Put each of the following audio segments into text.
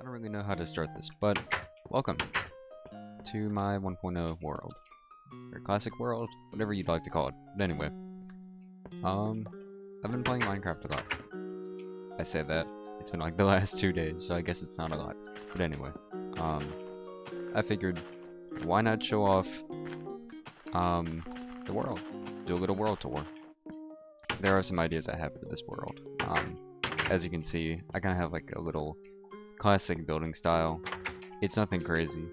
I don't really know how to start this, but welcome to my 1.0 world. Or classic world, whatever you'd like to call it. But anyway, I've been playing Minecraft a lot. I say that. It's been like the last 2 days, so I guess it's not a lot. But anyway, I figured, why not show off, the world? Do a little world tour. There are some ideas I have for this world. As you can see, I kind of have like a little classic building style. It's nothing crazy.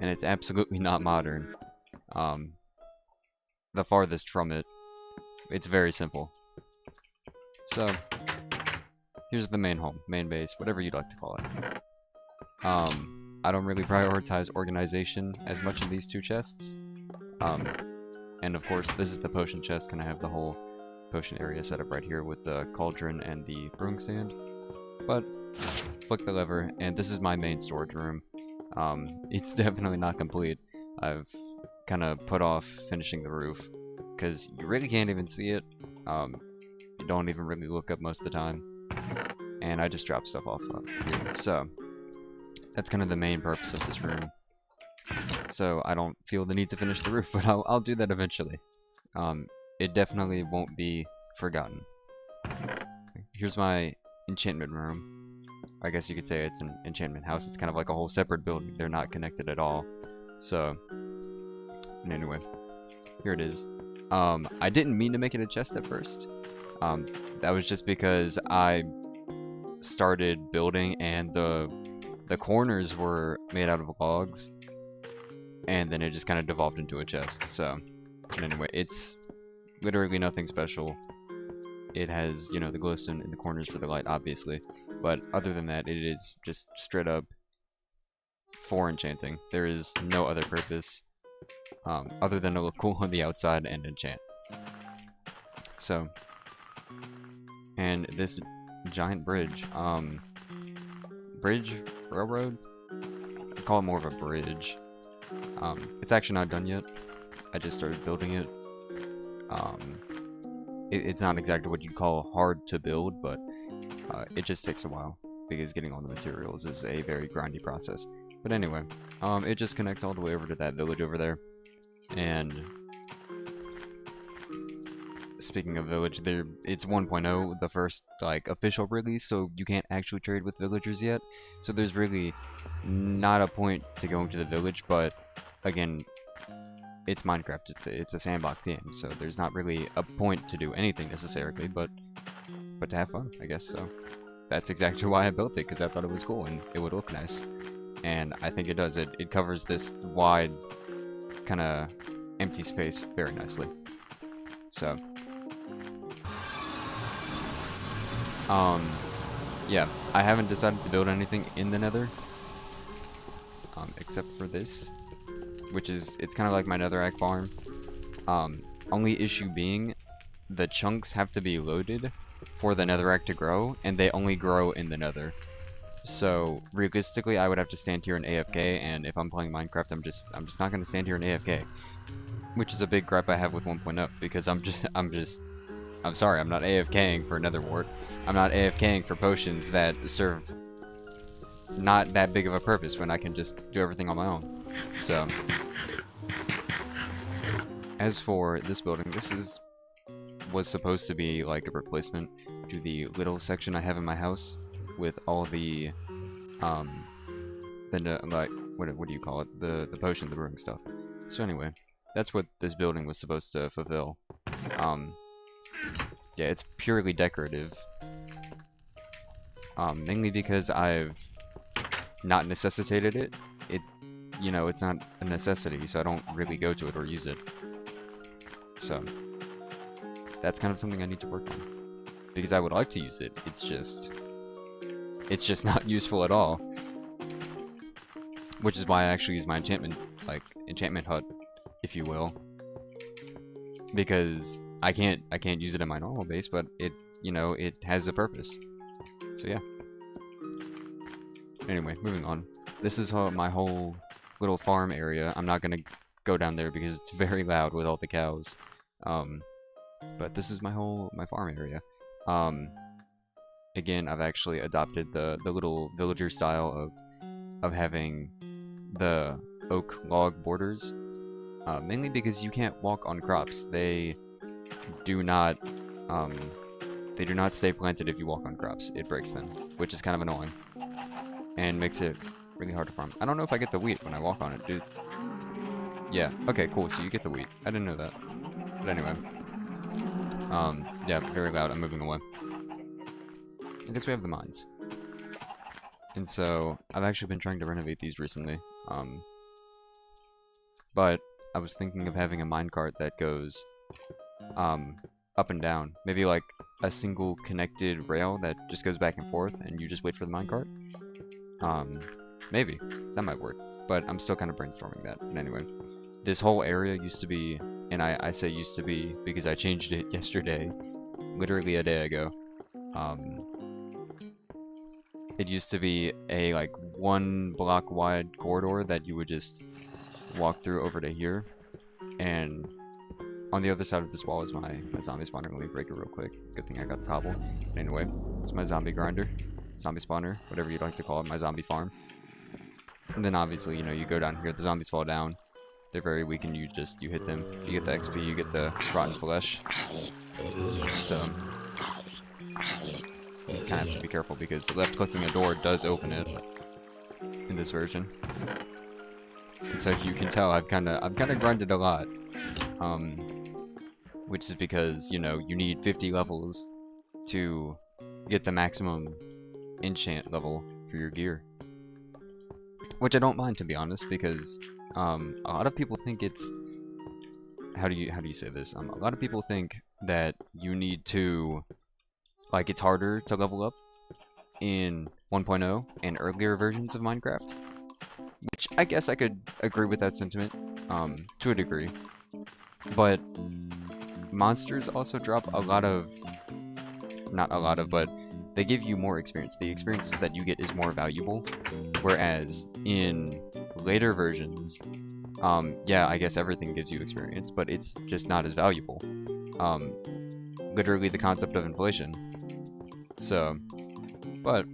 And it's absolutely not modern. The farthest from it. It's very simple. So, here's the main home, main base, whatever you'd like to call it. I don't really prioritize organization as much in these two chests. And of course, this is the potion chest, and I have the whole potion area set up right here with the cauldron and the brewing stand. But, flick the lever, and this is my main storage room. It's definitely not complete. I've kind of put off finishing the roof, because you really can't even see it. You don't even really look up most of the time. And I just drop stuff off up here. So, that's kind of the main purpose of this room. So, I don't feel the need to finish the roof, but I'll do that eventually. It definitely won't be forgotten. Here's my enchantment room. I guess you could say it's an enchantment house. It's kind of like a whole separate building. They're not connected at all. So, anyway, here it is. I didn't mean to make it a chest at first. That was just because I started building and the corners were made out of logs. And then it just kind of devolved into a chest. So, but anyway, it's literally nothing special. It has, you know, the glowstone in the corners for the light, obviously. But other than that, it is just straight up for enchanting. There is no other purpose other than to look cool on the outside and enchant. So, and this giant bridge, railroad? I call it more of a bridge. It's actually not done yet. I just started building it. It's not exactly what you'd call hard to build, but it just takes a while because getting all the materials is a very grindy process. But anyway, it just connects all the way over to that village over there. And speaking of village, it's 1.0, the first like official release, so you can't actually trade with villagers yet. So there's really not a point to going to the village, but again, it's Minecraft. It's a sandbox game, so there's not really a point to do anything necessarily, but to have fun, I guess. So that's exactly why I built it, because I thought it was cool and it would look nice, and I think it does. It covers this wide kind of empty space very nicely. So yeah, I haven't decided to build anything in the Nether, except for this, which is, it's kind of like my netherrack farm. Only issue being, the chunks have to be loaded for the netherrack to grow, and they only grow in the nether. So realistically, I would have to stand here in AFK, and if I'm playing Minecraft, I'm just not gonna stand here in AFK, which is a big gripe I have with 1.0, because I'm sorry, I'm not AFKing for Nether wart. I'm not AFKing for potions that serve not that big of a purpose when I can just do everything on my own. So, as for this building, was supposed to be like a replacement to the little section I have in my house with all the like what do you call it? The potion, the brewing stuff. So anyway, that's what this building was supposed to fulfill. Yeah, it's purely decorative. Mainly because I've not necessitated it. You know, it's not a necessity, so I don't really go to it or use it. So, that's kind of something I need to work on. Because I would like to use it, it's just not useful at all. Which is why I actually use my enchantment hut, if you will. Because I can't use it in my normal base, but it has a purpose. So yeah. Anyway, moving on. This is my whole little farm area. I'm not gonna go down there because it's very loud with all the cows. But this is my farm area. again, I've actually adopted the little villager style of having the oak log borders, mainly because you can't walk on crops. Do not they do not stay planted if you walk on crops. It breaks them, which is kind of annoying and makes it really hard to farm. I don't know if I get the wheat when I walk on it, dude. Yeah, okay, cool, so you get the wheat. I didn't know that. But anyway. Yeah, very loud, I'm moving away. I guess we have the mines. And so, I've actually been trying to renovate these recently. But I was thinking of having a minecart that goes, up and down. Maybe like a single connected rail that just goes back and forth and you just wait for the minecart. Maybe. That might work. But I'm still kind of brainstorming that. But anyway. This whole area used to be, and I say used to be because I changed it yesterday, literally a day ago. It used to be a like 1 block wide corridor that you would just walk through over to here, and on the other side of this wall is my zombie spawner. Let me break it real quick. Good thing I got the cobble. But anyway, it's my zombie grinder, zombie spawner, whatever you'd like to call it, my zombie farm. And then obviously, you know, you go down here, the zombies fall down. They're very weak and you hit them. You get the XP, you get the rotten flesh. So, you kind of have to be careful because left clicking a door does open it in this version. And so you can tell I've kind of grinded a lot. Which is because, you know, you need 50 levels to get the maximum enchant level for your gear. Which I don't mind, to be honest, because a lot of people think it's how do you say this? A lot of people think that you need to, like, it's harder to level up in 1.0 and earlier versions of Minecraft, which I guess I could agree with that sentiment to a degree. But monsters also drop a lot of, not a lot of, but they give you more experience. The experience that you get is more valuable, whereas in later versions, yeah, I guess everything gives you experience, but it's just not as valuable. Literally the concept of inflation. So, but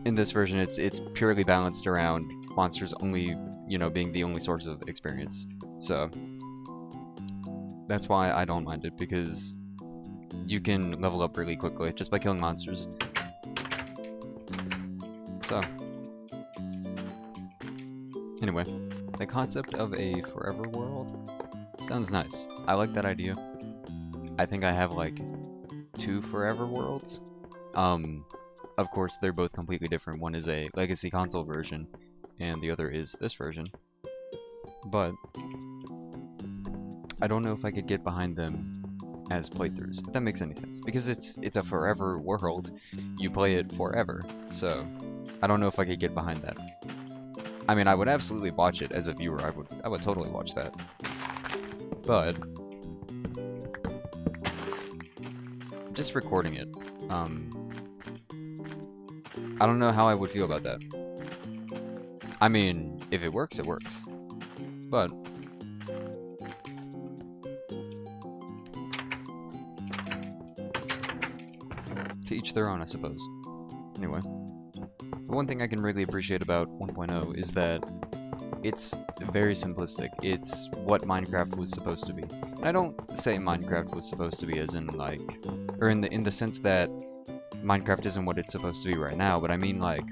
in this version, it's purely balanced around monsters only, you know, being the only source of experience. So that's why I don't mind it, because you can level up really quickly just by killing monsters. So, anyway, the concept of a forever world sounds nice. I like that idea. I think I have like 2 forever worlds. Of course, they're both completely different. One is a legacy console version, and the other is this version. But I don't know if I could get behind them as playthroughs, if that makes any sense, because it's a forever world. You play it forever, so I don't know if I could get behind that. I mean, I would absolutely watch it as a viewer. I would totally watch that. But just recording it, I don't know how I would feel about that. I mean, if it works, it works. But to each their own, I suppose. Anyway, the one thing I can really appreciate about 1.0 is that it's very simplistic. It's what Minecraft was supposed to be. And I don't say Minecraft was supposed to be as in like, or in the sense that Minecraft isn't what it's supposed to be right now, but I mean like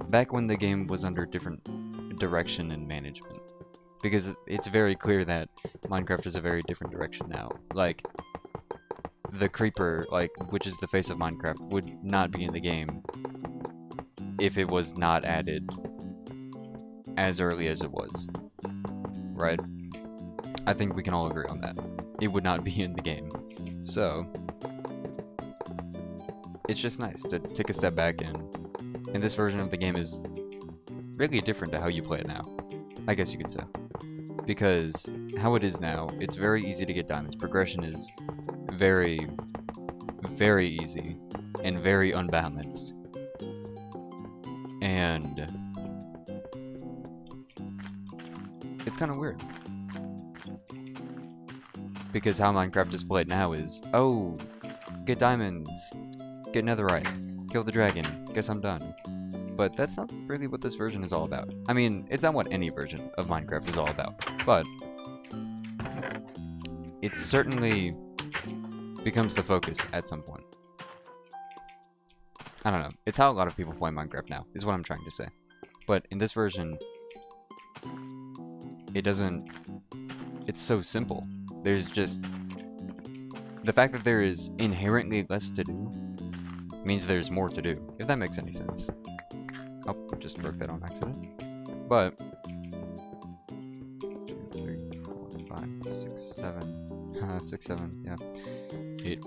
back when the game was under different direction and management. Because it's very clear that Minecraft is a very different direction now. Like, the creeper, like, which is the face of Minecraft, would not be in the game if it was not added as early as it was. Right? I think we can all agree on that. It would not be in the game. So, it's just nice to take a step back, and this version of the game is really different to how you play it now, I guess you could say. Because how it is now, it's very easy to get diamonds. Progression is very, very easy and very unbalanced. And it's kind of weird. Because how Minecraft is played now is, oh, get diamonds, get netherite, kill the dragon, guess I'm done. But that's not really what this version is all about. I mean, it's not what any version of Minecraft is all about, but it certainly becomes the focus at some point. I don't know. It's how a lot of people play Minecraft now, is what I'm trying to say. But in this version, it doesn't... It's so simple. There's just... The fact that there is inherently less to do means there's more to do, if that makes any sense. Oh, just broke that on accident. But... 2, 3, 4, 5, 6, 7... 6, 7, yeah. 8.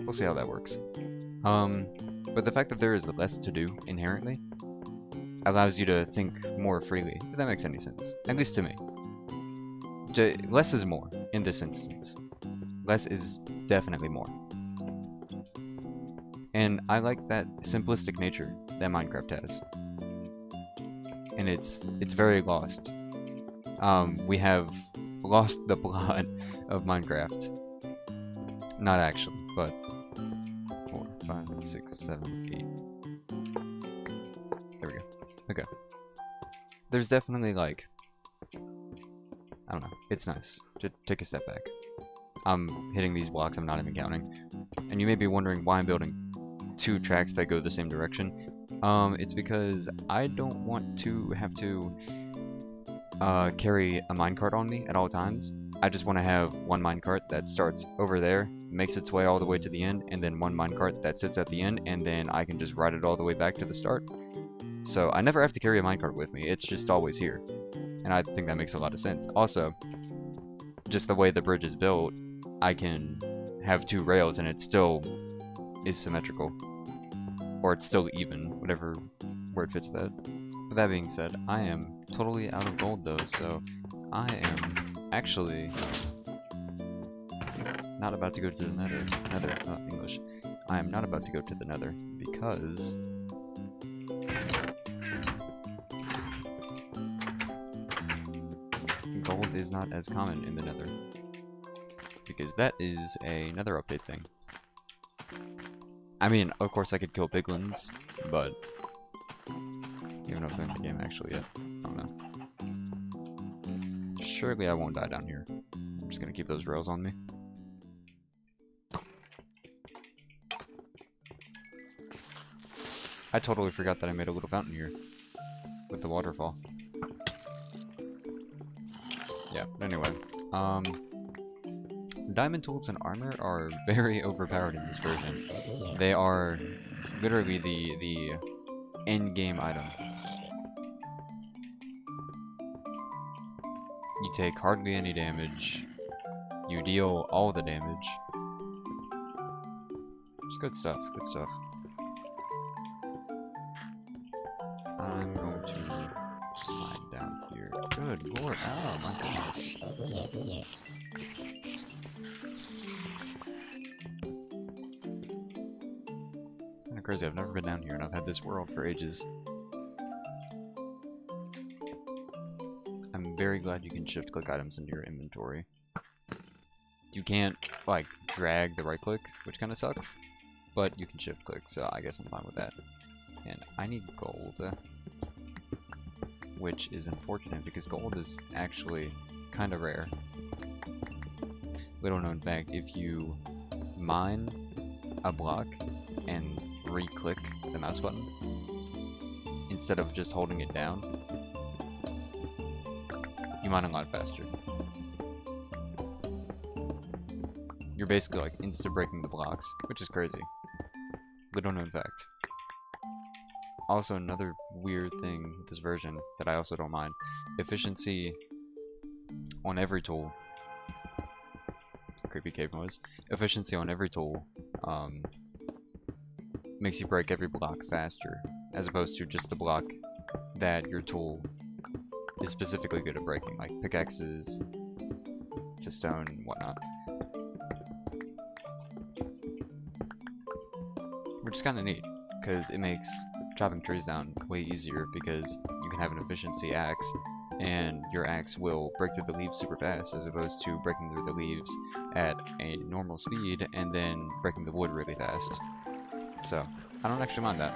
We'll see how that works. But the fact that there is less to do inherently allows you to think more freely, if that makes any sense. At least to me. Less is more in this instance. Less is definitely more. And I like that simplistic nature that Minecraft has. And it's very lost. We have lost the plot of Minecraft. Not actually, but 4, 5, 6, 7, 8. There we go. Okay. There's definitely like, I don't know, it's nice to take a step back. I'm hitting these blocks I'm not even counting. And you may be wondering why I'm building 2 tracks that go the same direction. It's because I don't want to have to carry a minecart on me at all times. I just want to have one minecart that starts over there, makes its way all the way to the end, and then one minecart that sits at the end, and then I can just ride it all the way back to the start. So I never have to carry a minecart with me, it's just always here. And I think that makes a lot of sense. Also, just the way the bridge is built, I can have 2 rails and it still is symmetrical. Or it's still even, whatever word fits that. But that being said, I am totally out of gold though, so I am actually not about to go to the nether. English. I am not about to go to the nether because gold is not as common in the nether. Because that is a nether update thing. I mean, of course I could kill piglins, but even though I'm playing the game actually yet, I don't know. Surely I won't die down here. I'm just gonna keep those rails on me. I totally forgot that I made a little fountain here with the waterfall. Yeah, but anyway, diamond tools and armor are very overpowered in this version. They are literally the end game item. You take hardly any damage. You deal all the damage. It's good stuff, good stuff. I'm going to slide down here. Good lord, oh my goodness. Kinda crazy, I've never been down here and I've had this world for ages. I'm very glad you can shift click items into your inventory. You can't, like, drag the right click, which kinda sucks, but you can shift click, so I guess I'm fine with that. And I need gold, which is unfortunate because gold is actually kinda rare. Little known fact, if you mine a block and re-click the mouse button instead of just holding it down, you mine a lot faster. You're basically like insta-breaking the blocks, which is crazy. Little known fact. Also, another weird thing with this version that I also don't mind. Efficiency on every tool. Creepy cave noise. Efficiency on every tool makes you break every block faster, as opposed to just the block that your tool is specifically good at breaking, like pickaxes to stone and whatnot. Which is kind of neat, because it makes chopping trees down way easier, because you can have an efficiency axe, and your axe will break through the leaves super fast, as opposed to breaking through the leaves at a normal speed and then breaking the wood really fast. So, I don't actually mind that.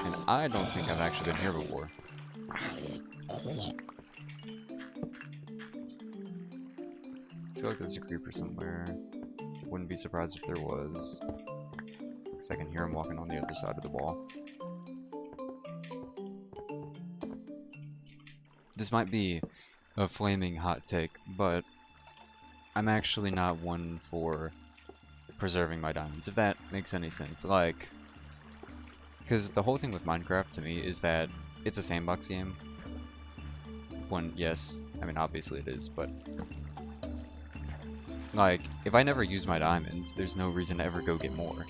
And I don't think I've actually been here before. I feel like there's a creeper somewhere. Wouldn't be surprised if there was. Because I can hear him walking on the other side of the wall. This might be a flaming hot take, but I'm actually not one for preserving my diamonds, if that makes any sense. Like, because the whole thing with Minecraft to me is that it's a sandbox game. When, yes, I mean, obviously it is, but like, if I never use my diamonds, there's no reason to ever go get more.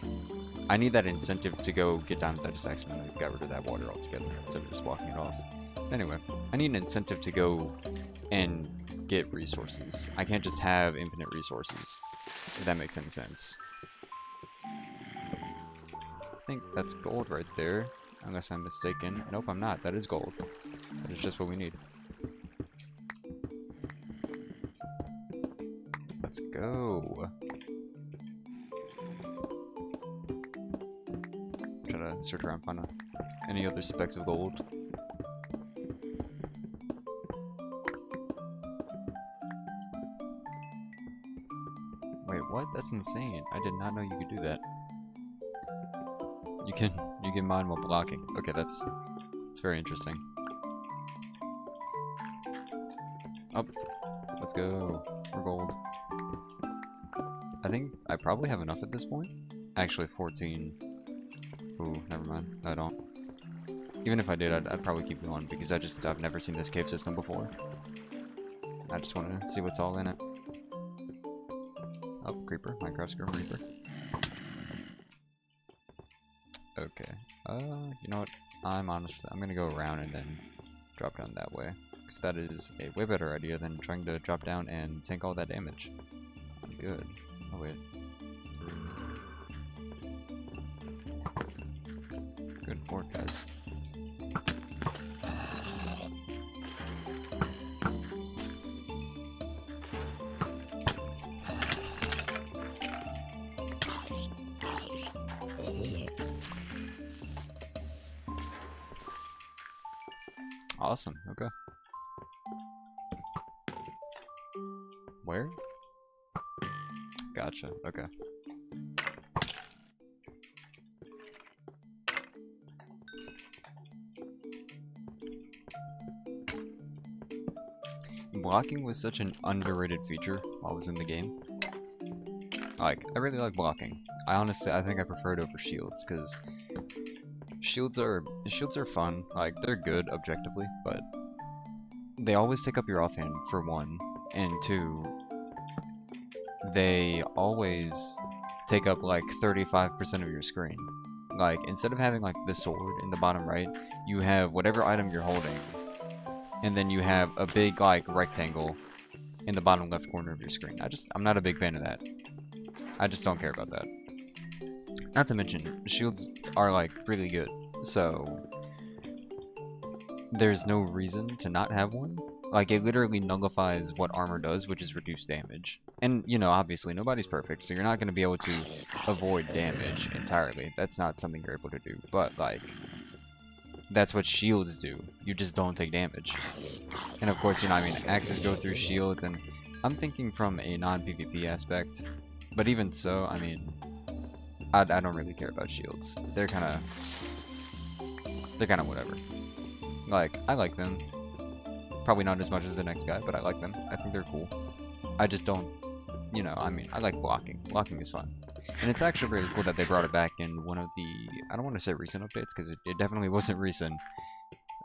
I need that incentive to go get diamonds. I just accidentally got rid of that water altogether instead of just walking it off. Anyway, I need an incentive to go and get resources. I can't just have infinite resources, if that makes any sense. I think that's gold right there, unless I'm mistaken. Nope, I'm not. That is gold. That is just what we need. Let's go. Try to search around, find any other specks of gold. Wait, what? That's insane. I did not know you could do that. You can mine while blocking. Okay, that's very interesting. Up. Let's go. More gold. I think I probably have enough at this point. Actually, 14. Ooh, never mind. I don't. Even if I did, I'd probably keep going because I've never seen this cave system before. I just want to see what's all in it. Oh, creeper. Minecraft creeper. Okay. You know what? I'm gonna go around and then drop down that way. Because that is a way better idea than trying to drop down and tank all that damage. I'm good. Oh, wait. Good work, guys. Awesome, okay. Where? Gotcha, okay. Blocking was such an underrated feature while I was in the game. Like, I really like blocking. I think I prefer it over shields, because shields are fun. Like, they're good objectively, but they always take up your offhand, for one, and two, they always take up like 35% of your screen. Like, instead of having like the sword in the bottom right, you have whatever item you're holding, and then you have a big like rectangle in the bottom left corner of your screen. I'm not a big fan of that. I just don't care about that. Not to mention, shields are like really good, so there's no reason to not have one. Like, it literally nullifies what armor does, which is reduce damage. And, you know, obviously, nobody's perfect, so you're not going to be able to avoid damage entirely. That's not something you're able to do. But, like, that's what shields do. You just don't take damage. And, of course, you know, I mean, axes go through shields, and I'm thinking from a non-PvP aspect. But even so, I mean, I don't really care about shields. They're kind of whatever. Like, I like them. Probably not as much as the next guy, but I like them. I think they're cool. I just don't, you know, I mean, I like blocking. Blocking is fun. And it's actually really cool that they brought it back in one of the, I don't want to say recent updates, because it definitely wasn't recent.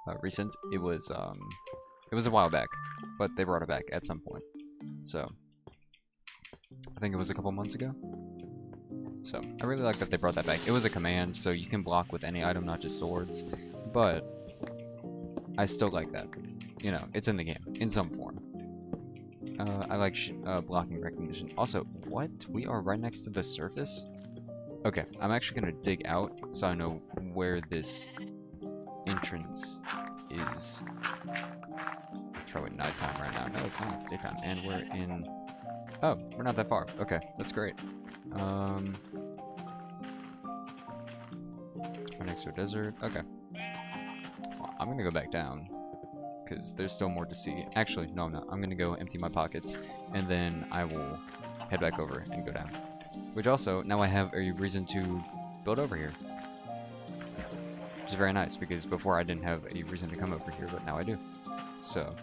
It was a while back, but they brought it back at some point. So, I think it was a couple months ago. So, I really like that they brought that back. It was a command, so you can block with any item, not just swords. But I still like that. You know, it's in the game, in some form. I like blocking recognition. Also, what? We are right next to the surface? Okay, I'm actually going to dig out so I know where this entrance is. It's probably nighttime right now. No, it's not. It's daytime. And we're in Oh, we're not that far. Okay, that's great. Right next to a desert. Okay. Well, I'm gonna go back down because there's still more to see. Actually, no, I'm not. I'm gonna go empty my pockets, and then I will head back over and go down. Which also, now I have a reason to build over here. Which is very nice, because before I didn't have a reason to come over here, but now I do. So,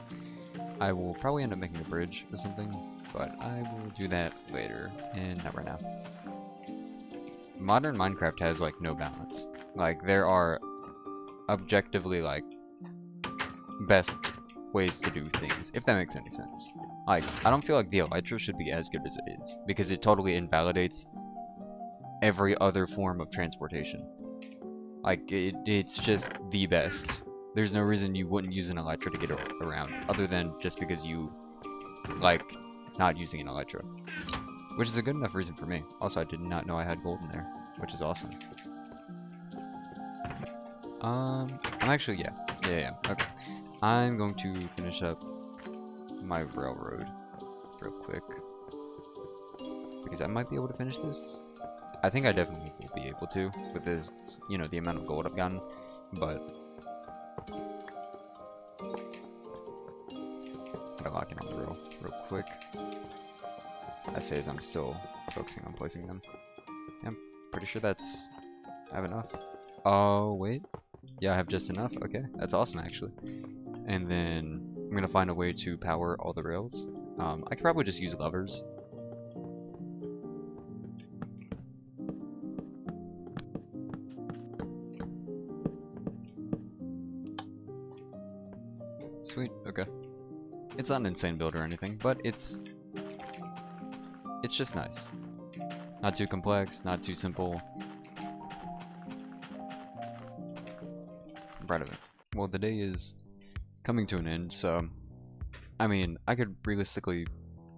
I will probably end up making a bridge or something, but I will do that later, and not right now. Modern Minecraft has, like, no balance. Like, there are objectively, like, best ways to do things, if that makes any sense. Like, I don't feel like the Elytra should be as good as it is, because it totally invalidates every other form of transportation. Like, it's just the best. There's no reason you wouldn't use an Elytra to get around, other than just because you like not using an Elytra. Which is a good enough reason for me. Also, I did not know I had gold in there, which is awesome. I'm actually, yeah, okay. I'm going to finish up my railroad real quick, because I might be able to finish this. I think I definitely will be able to, with this, you know, the amount of gold I've gotten, but gotta lock in on the rail real quick. I say as I'm still focusing on placing them. Yeah, I'm pretty sure I have enough. Oh, wait. Yeah, I have just enough. Okay, that's awesome, actually. And then I'm gonna find a way to power all the rails. I could probably just use levers. Sweet, okay. It's not an insane build or anything, but it's just nice. Not too complex, not too simple. I'm proud of it. Well, the day is coming to an end, so I mean, I could realistically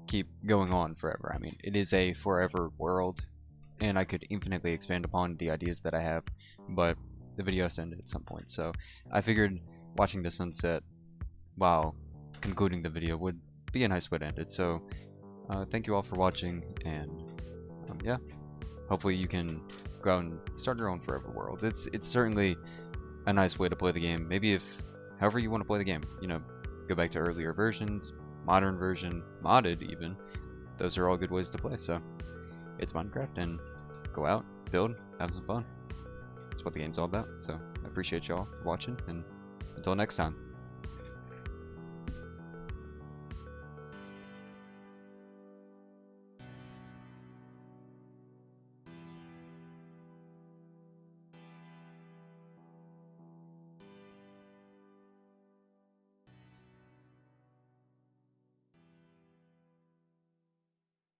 keep going on forever. I mean, it is a forever world, and I could infinitely expand upon the ideas that I have, but the video has to end at some point, so I figured watching the sunset while concluding the video would be a nice way to end it. So thank you all for watching, and yeah, hopefully you can go out and start your own forever worlds. It's certainly a nice way to play the game. Maybe if however you want to play the game, you know, go back to earlier versions, modern version, modded even. Those are all good ways to play. So it's Minecraft, and go out, build, have some fun. That's what the game's all about. So I appreciate y'all for watching, and until next time.